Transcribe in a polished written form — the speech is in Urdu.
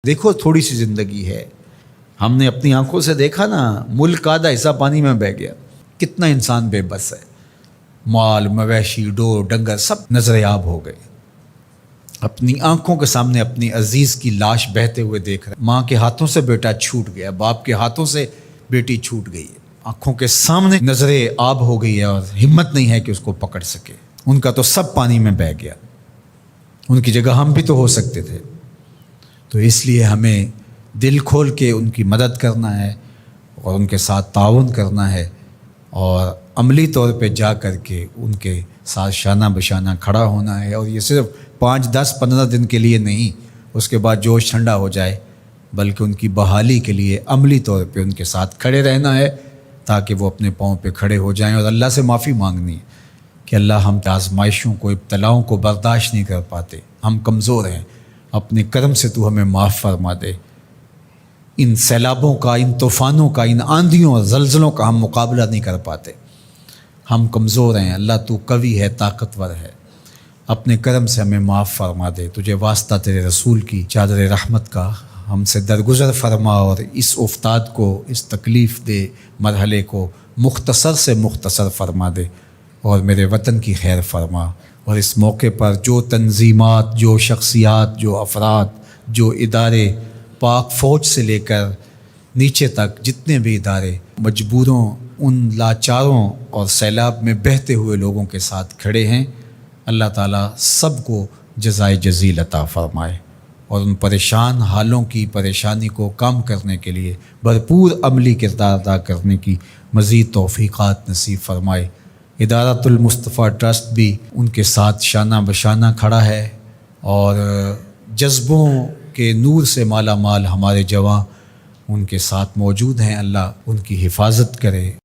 دیکھو تھوڑی سی زندگی ہے، ہم نے اپنی آنکھوں سے دیکھا نا، ملک کا آدھا حصہ پانی میں بہہ گیا، کتنا انسان بے بس ہے، مال مویشی ڈور ڈنگر سب نظر عام ہو گئے، اپنی آنکھوں کے سامنے اپنی عزیز کی لاش بہتے ہوئے دیکھ رہے، ماں کے ہاتھوں سے بیٹا چھوٹ گیا، باپ کے ہاتھوں سے بیٹی چھوٹ گئی ہے، آنکھوں کے سامنے نظر آب ہو گئی ہے اور ہمت نہیں ہے کہ اس کو پکڑ سکے، ان کا تو سب پانی میں بہہ گیا، ان کی جگہ ہم بھی تو ہو سکتے تھے، تو اس لیے ہمیں دل کھول کے ان کی مدد کرنا ہے اور ان کے ساتھ تعاون کرنا ہے اور عملی طور پہ جا کر کے ان کے ساتھ شانہ بشانہ کھڑا ہونا ہے، اور یہ صرف 5 10 15 دن کے لیے نہیں، اس کے بعد جوش ٹھنڈا ہو جائے، بلکہ ان کی بحالی کے لیے عملی طور پہ ان کے ساتھ کھڑے رہنا ہے تاکہ وہ اپنے پاؤں پہ کھڑے ہو جائیں، اور اللہ سے معافی مانگنی ہے کہ اللہ ہم آزمائشوں کو ابتلاؤں کو برداشت نہیں کر پاتے، ہم کمزور ہیں، اپنے کرم سے تو ہمیں معاف فرما دے، ان سیلابوں کا، ان طوفانوں کا، ان آندھیوں اور زلزلوں کا ہم مقابلہ نہیں کر پاتے، ہم کمزور ہیں، اللہ تو قوی ہے، طاقتور ہے، اپنے کرم سے ہمیں معاف فرما دے، تجھے واسطہ تیرے رسول کی چادر رحمت کا ہم سے درگزر فرما، اور اس افتاد کو، اس تکلیف دہ مرحلے کو مختصر سے مختصر فرما دے، اور میرے وطن کی خیر فرما، اور اس موقع پر جو تنظیمات، جو شخصیات، جو افراد، جو ادارے، پاک فوج سے لے کر نیچے تک جتنے بھی ادارے مجبوروں، ان لاچاروں اور سیلاب میں بہتے ہوئے لوگوں کے ساتھ کھڑے ہیں، اللہ تعالیٰ سب کو جزائے جزیل عطا فرمائے، اور ان پریشان حالوں کی پریشانی کو کم کرنے کے لیے بھرپور عملی کردار ادا کرنے کی مزید توفیقات نصیب فرمائے۔ ادارۃ المصطفیٰ ٹرسٹ بھی ان کے ساتھ شانہ بشانہ کھڑا ہے، اور جذبوں کے نور سے مالا مال ہمارے جواں ان کے ساتھ موجود ہیں، اللہ ان کی حفاظت کرے۔